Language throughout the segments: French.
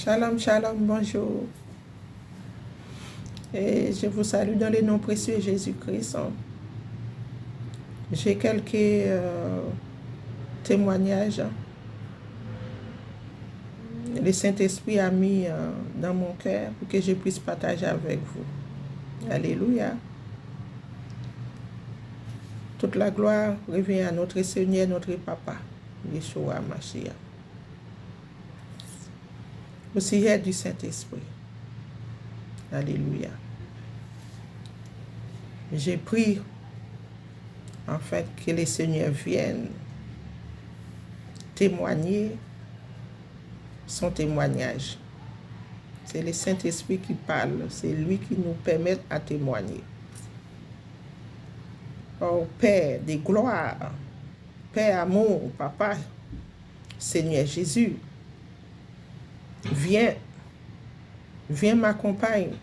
Shalom, shalom, bonjour. Et je vous salue dans le nom précieux de Jésus-Christ. J'ai quelques témoignages. Le Saint-Esprit a mis dans mon cœur pour que je puisse partager avec vous. Alléluia. Toute la gloire revient à notre Seigneur, notre Papa, Yeshua Mashiach. Au sujet du Saint-Esprit. Alléluia. J'ai prié, en fait, que le Seigneur vienne témoigner son témoignage. C'est le Saint-Esprit qui parle, c'est lui qui nous permet à témoigner. Oh Père de gloire, Père amour, Papa, Seigneur Jésus, viens m'accompagner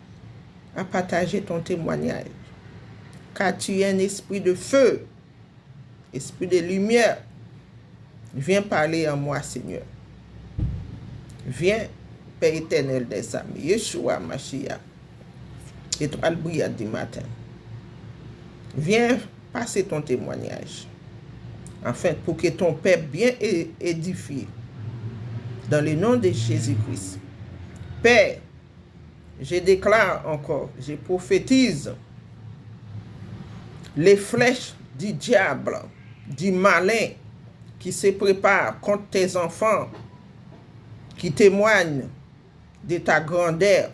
à partager ton témoignage. Car tu es un esprit de feu, esprit de lumière. Viens parler en moi, Seigneur. Viens, Père éternel des âmes, Yeshua Mashiach, étoile brillante du matin. Viens passer ton témoignage, afin pour que ton peuple bien édifié, dans le nom de Jésus-Christ. Père, je déclare encore, je prophétise les flèches du diable, du malin qui se prépare contre tes enfants, qui témoignent de ta grandeur.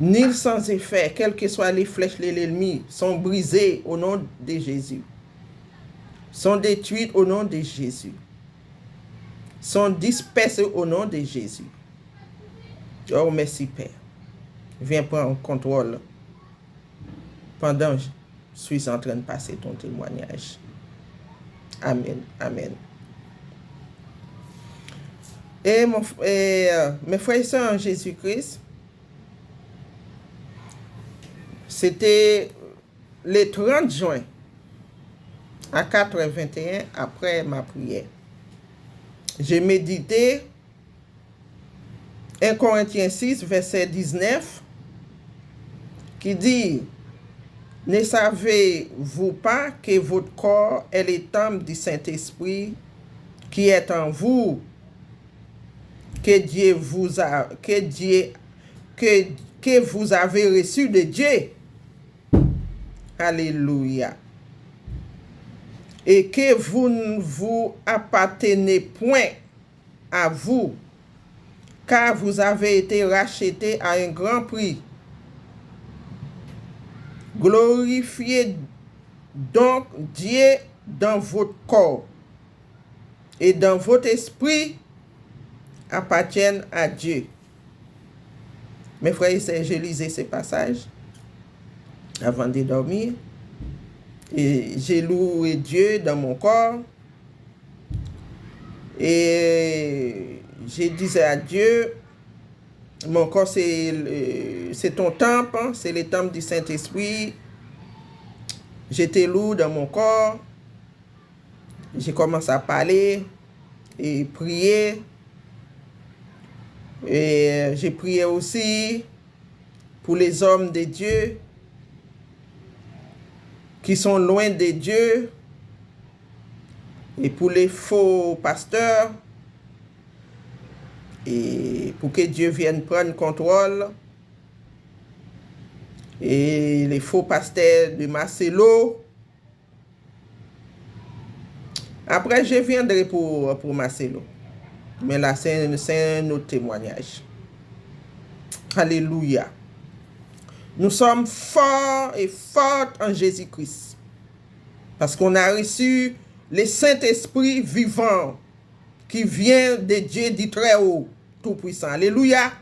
Nul sans effet, quelles que soient les flèches de l'ennemi, sont brisées au nom de Jésus. Sont détruites au nom de Jésus. Sont dispersées au nom de Jésus. Oh, merci Père. Viens prendre contrôle pendant que je suis en train de passer ton témoignage. Amen. Amen. Et mes frères et sœurs en Jésus-Christ, c'était le 30 juin à 4h21 après ma prière. J'ai médité 1 Corinthiens 6, verset 19, qui dit: ne savez-vous pas que votre corps est le temple du Saint-Esprit qui est en vous, que vous avez reçu de Dieu? Alléluia. Et que vous ne vous appartenez point à vous, car vous avez été rachetés à un grand prix. Glorifiez donc Dieu dans votre corps et dans votre esprit appartiennent à Dieu. Mes frères et sœurs, je lisais ce passage avant de dormir et j'ai loué Dieu dans mon corps et je disais à Dieu, mon corps c'est ton temple, c'est le temple du Saint-Esprit. J'étais lourd dans mon corps. J'ai commencé à parler et prier. Et j'ai prié aussi pour les hommes de Dieu qui sont loin de Dieu et pour les faux pasteurs et pour que Dieu vienne prendre contrôle et les faux pasteurs de Marcelo. Après, je viendrai pour Marcelo. Mais là, c'est un autre témoignage. Alléluia. Nous sommes forts et fortes en Jésus-Christ. Parce qu'on a reçu le Saint-Esprit vivant qui vient de Dieu du Très-Haut, Tout-Puissant. Alléluia.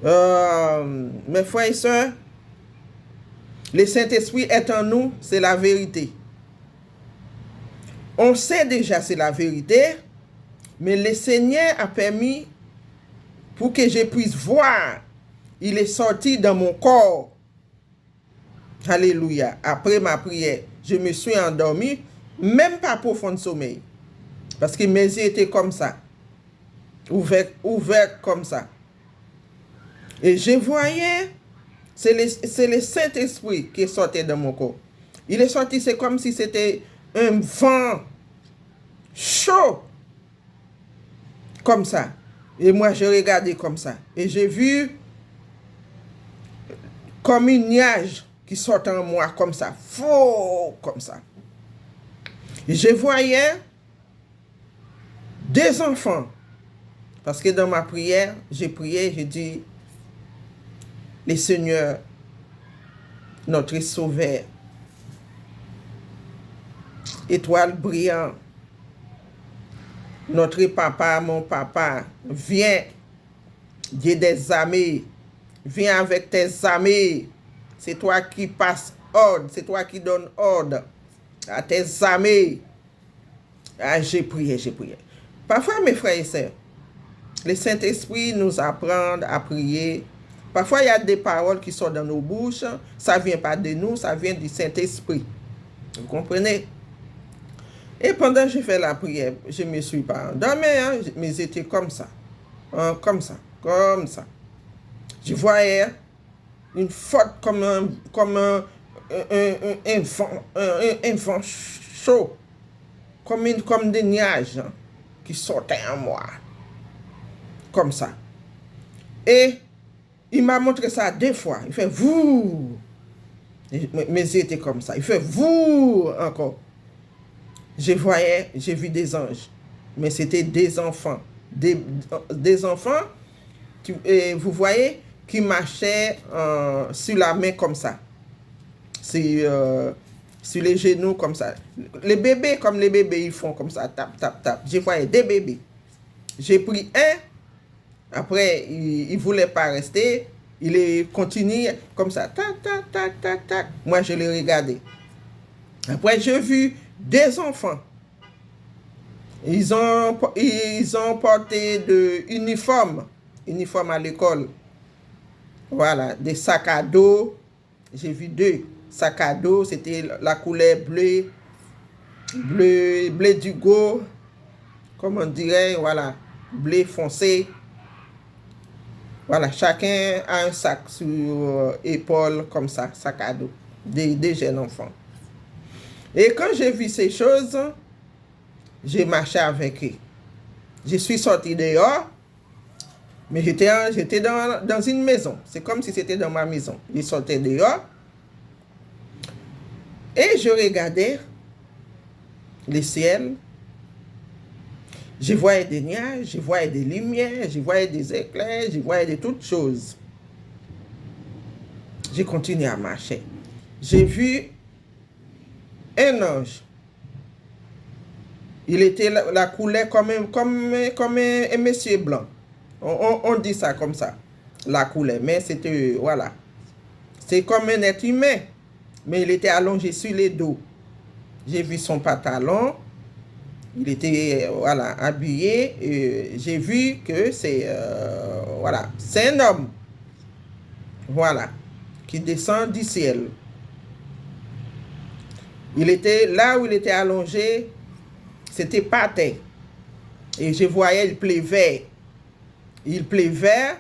Mes frères et sœurs, le Saint-Esprit est en nous, c'est la vérité. On sait déjà c'est la vérité, mais le Seigneur a permis pour que je puisse voir. Il est sorti dans mon corps. Alléluia. Après ma prière, je me suis endormi, même pas profond sommeil. Parce que mes yeux étaient comme ça. ouvert comme ça. Et je voyais, c'est le Saint-Esprit qui sortait de mon corps. Il est sorti, c'est comme si c'était un vent chaud, comme ça. Et moi, je regardais comme ça. Et j'ai vu comme une nuage qui sortait en moi, comme ça, faux, comme ça. Et je voyais des enfants. Parce que dans ma prière, j'ai prié, j'ai dit, le Seigneur, notre Sauveur, étoile brillante, notre papa, mon papa, viens, Dieu des armées, viens avec tes armées. C'est toi qui passes ordre, c'est toi qui donnes ordre à tes armées. Ah, j'ai prié, j'ai prié. Parfois, mes frères et sœurs, le Saint-Esprit nous apprend à prier. Parfois, il y a des paroles qui sont dans nos bouches. Ça ne vient pas de nous, ça vient du Saint-Esprit. Vous comprenez? Et pendant que je fais la prière, je ne me suis pas endormi, hein, mais j'étais comme ça. Hein, comme ça, comme ça. Je voyais une faute comme un vent chaud, comme des nuages, hein, qui sortaient en moi. Comme ça. Et il m'a montré ça 2 fois. Il fait vous. Mes yeux étaient comme ça. Il fait vous encore. J'ai vu des anges. Mais c'était des enfants. Des enfants, vous voyez, qui marchaient sur la main comme ça. Sur les genoux comme ça. Les bébés, comme les bébés, ils font comme ça. Tap, tap, tap. J'ai voyé des bébés. J'ai pris un. Après, il ne voulait pas rester. Il est continué comme ça. Tac, tac, tac, tac, tac. Moi, je l'ai regardé. Après, j'ai vu des enfants. Ils ont porté de uniforme à l'école. Voilà, des sacs à dos. J'ai vu 2 sacs à dos. C'était la couleur bleu d'Hugo. Comme on dirait, voilà, bleu foncé. Voilà, chacun a un sac sur épaule comme ça, sac à dos, des jeunes enfants. Et quand j'ai vu ces choses, j'ai marché avec eux. Je suis sorti dehors, mais j'étais dans une maison. C'est comme si c'était dans ma maison. Je sortais dehors et je regardais le ciel. Je voyais des nuages, je voyais des lumières, je voyais des éclairs, je voyais de toutes choses. J'ai continué à marcher. J'ai vu un ange. Il était la couleur comme un monsieur blanc. On dit ça comme ça, la couleur. Mais c'était, voilà. C'est comme un être humain. Mais il était allongé sur les dos. J'ai vu son pantalon. Il était, voilà, habillé. Et j'ai vu que c'est, voilà, c'est un homme. Voilà. Qui descend du ciel. Il était là où il était allongé. C'était pas terre. Et je voyais, il pleuvait. Il pleuvait.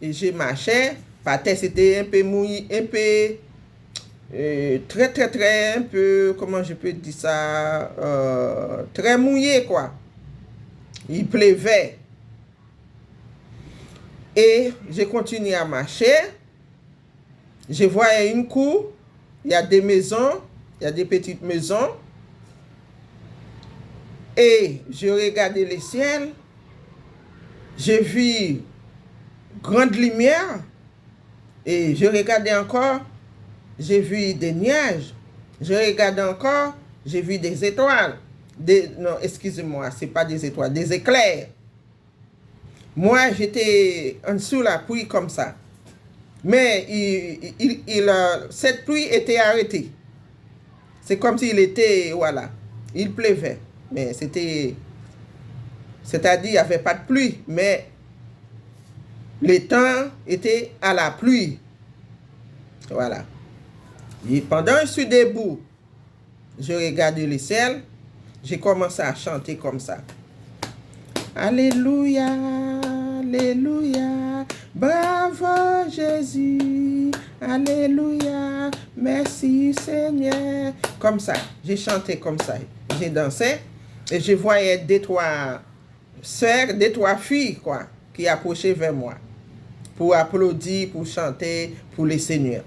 Et je marchais. Par terre, c'était un peu mouillé, un peu... très, un peu, comment je peux dire ça, très mouillé, quoi. Il pleuvait. Et j'ai continué à marcher. Je voyais une cour. Il y a des maisons. Il y a des petites maisons. Et je regardais le ciel. J'ai vu grande lumière. Et je regardais encore. J'ai vu des nuages. Je regardais encore. J'ai vu des étoiles. Non, excusez-moi, ce n'est pas des étoiles, des éclairs. Moi, j'étais en dessous la pluie comme ça. Mais cette pluie était arrêtée. C'est comme s'il était, voilà, il pleuvait. Mais c'est-à-dire, il n'y avait pas de pluie. Mais le temps était à la pluie. Voilà. Et pendant que je suis debout, je regardais le ciel, j'ai commencé à chanter comme ça. Alléluia, Alléluia. Bravo Jésus. Alléluia. Merci Seigneur. Comme ça, j'ai chanté comme ça. J'ai dansé et je voyais deux, trois sœurs, deux, trois filles, quoi, qui approchaient vers moi pour applaudir, pour chanter pour les seigneurs.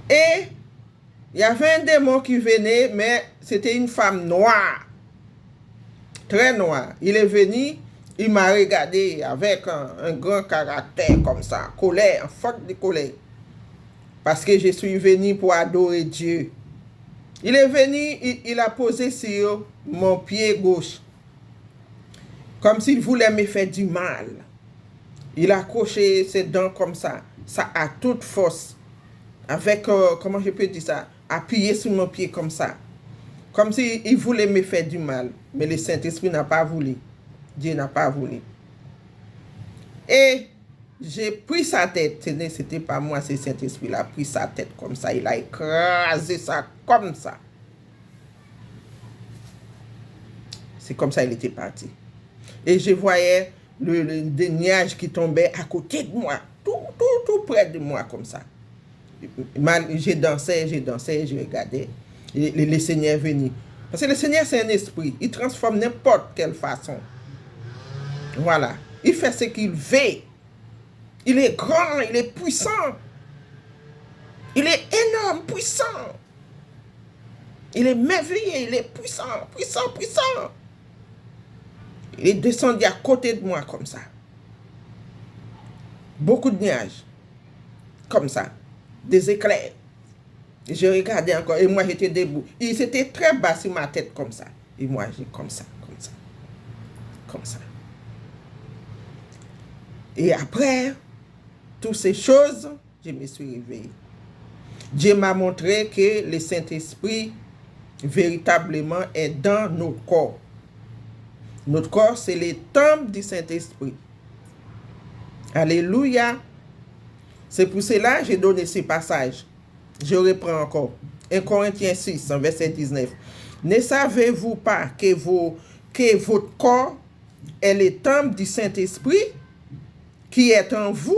Et il y avait un démon qui venait, mais c'était une femme noire. Très noire. Il est venu, il m'a regardé avec un grand caractère comme ça, colère, en forte de colère. Parce que je suis venu pour adorer Dieu. Il est venu, il a posé sur mon pied gauche. Comme s'il voulait me faire du mal. Il a accroché ses dents comme ça à toute force. Avec, comment je peux dire ça, appuyé sur mon pied comme ça. Comme s'il voulait me faire du mal. Mais le Saint-Esprit n'a pas voulu. Dieu n'a pas voulu. Et j'ai pris sa tête. Ce n'était pas moi, c'est le Saint-Esprit. Il a pris sa tête comme ça. Il a écrasé ça comme ça. C'est comme ça qu'il était parti. Et je voyais des nuages qui tombaient à côté de moi. Tout près de moi comme ça. J'ai dansé, je regardais. Le Seigneur est venu. Parce que le Seigneur, c'est un esprit. Il transforme n'importe quelle façon. Voilà. Il fait ce qu'il veut. Il est grand, il est puissant. Il est énorme, puissant. Il est merveilleux, il est puissant. Il est descendu à côté de moi comme ça. Beaucoup de nuages. Comme ça. Des éclairs. Je regardais encore et moi j'étais debout. Il s'était très bas sur ma tête comme ça. Et moi j'ai comme ça. Et après toutes ces choses, je me suis réveillé. Dieu m'a montré que le Saint-Esprit véritablement est dans notre corps. Notre corps, c'est le temple du Saint-Esprit. Alléluia. C'est pour cela que j'ai donné ce passage. Je reprends encore. 1 Corinthiens 6, verset 19. Ne savez-vous pas que votre corps est le temple du Saint-Esprit qui est en vous?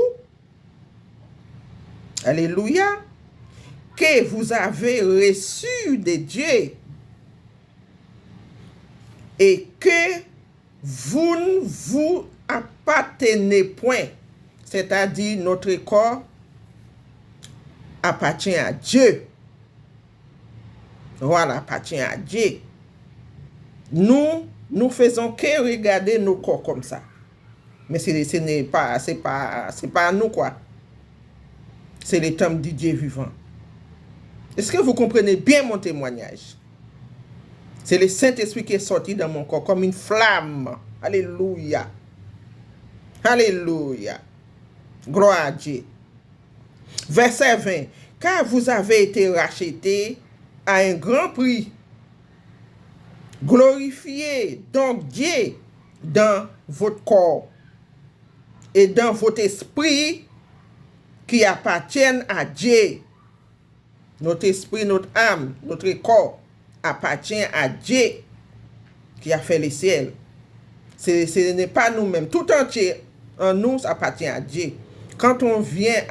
Alléluia. Que vous avez reçu de Dieu et que vous ne vous appartenez point. C'est-à-dire notre corps appartient à Dieu. Voilà, appartient à Dieu. Nous faisons que regarder nos corps comme ça. Mais ce n'est pas, c'est pas nous quoi. C'est le temple du Dieu vivant. Est-ce que vous comprenez bien mon témoignage? C'est le Saint-Esprit qui est sorti dans mon corps comme une flamme. Alléluia. Alléluia. Gloire à Dieu. Verset 20. Car vous avez été rachetés à un grand prix. Glorifiez donc Dieu dans votre corps et dans votre esprit qui appartiennent à Dieu. Notre esprit, notre âme, notre corps appartient à Dieu qui a fait les ciels. Ce n'est pas nous-mêmes. Tout entier en nous appartient à Dieu. Quand on vient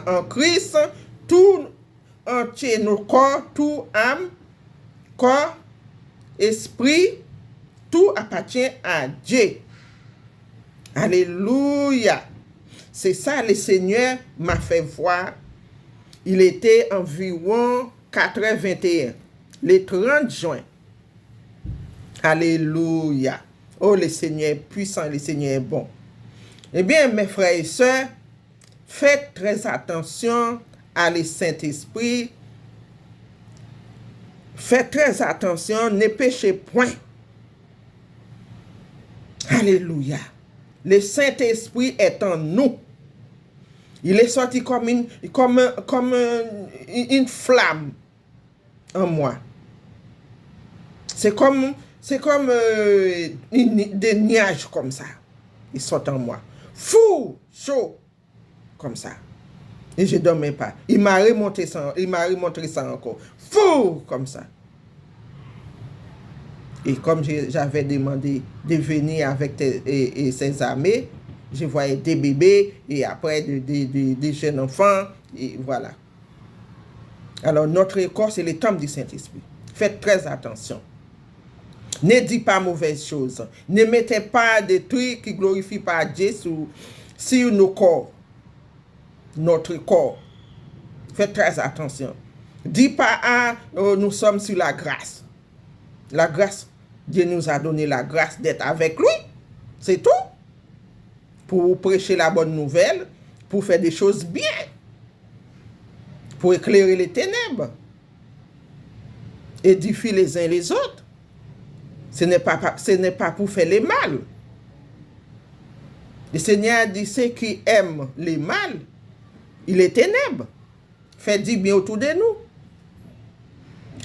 en Christ, tout entier, nos corps, tout âme, corps, esprit, tout appartient à Dieu. Alléluia. C'est ça le Seigneur m'a fait voir. Il était environ 4h21, le 30 juin. Alléluia. Oh, le Seigneur est puissant, le Seigneur est bon. Eh bien, mes frères et sœurs, faites très attention à le Saint-Esprit. Faites très attention, ne péchez point. Alléluia. Le Saint-Esprit est en nous. Il est sorti comme une flamme en moi. C'est comme des nuages comme ça. Ils sortent en moi. Fou, chaud, comme ça. Et je ne dormais pas. Il m'a remontré ça encore. Fou, comme ça. Et comme j'avais demandé de venir avec ses armées, je voyais des bébés et après des jeunes enfants. Et voilà. Alors, notre corps, c'est le temple du Saint-Esprit. Faites très attention. Ne dites pas mauvaises choses. Ne mettez pas des trucs qui ne glorifient pas Dieu sur nos corps. Notre corps. Faites très attention. Dis pas, nous sommes sur la grâce. La grâce, Dieu nous a donné la grâce d'être avec lui. C'est tout. Pour prêcher la bonne nouvelle, pour faire des choses bien, pour éclairer les ténèbres, édifier les uns les autres. Ce n'est pas pour faire le mal. Le Seigneur dit, ceux qui aiment le mal, il est ténèbres. Fait du bien autour de nous.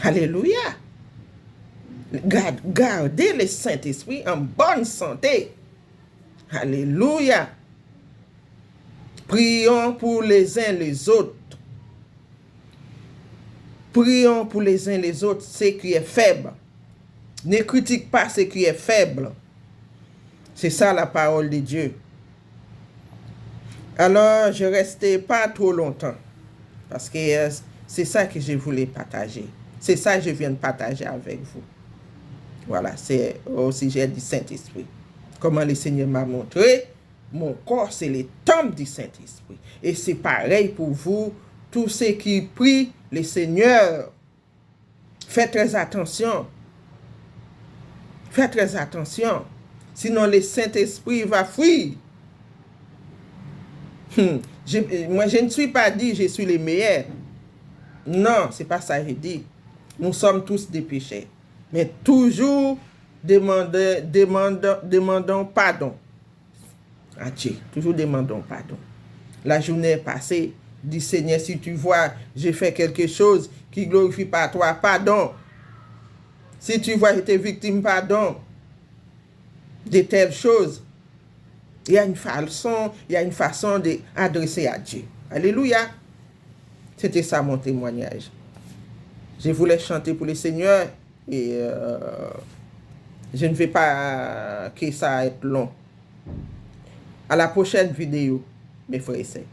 Alléluia. Gardez le Saint-Esprit en bonne santé. Alléluia. Prions pour les uns les autres. Prions pour les uns les autres, ce qui est faible. Ne critique pas ce qui est faible. C'est ça la parole de Dieu. Alors, je ne restais pas trop longtemps. Parce que c'est ça que je voulais partager. C'est ça que je viens de partager avec vous. Voilà, c'est au sujet du Saint-Esprit. Comment le Seigneur m'a montré, mon corps, c'est le temple du Saint-Esprit. Et c'est pareil pour vous, tous ceux qui prient le Seigneur. Faites très attention. Faites très attention. Sinon, le Saint-Esprit va fuir. Moi, je ne suis pas dit je suis le meilleur. Non, c'est pas ça que je dis. Nous sommes tous des pécheurs. Mais toujours demandons pardon à Dieu. Toujours demandons pardon. La journée passée, dis Seigneur, si tu vois, j'ai fait quelque chose qui ne glorifie pas toi, pardon. Si tu vois, j'étais victime, pardon. De telles choses. Il y a une façon d'adresser à Dieu. Alléluia. C'était ça mon témoignage. Je voulais chanter pour le Seigneur et je ne vais pas que ça être long. À la prochaine vidéo, mes frères et sœurs.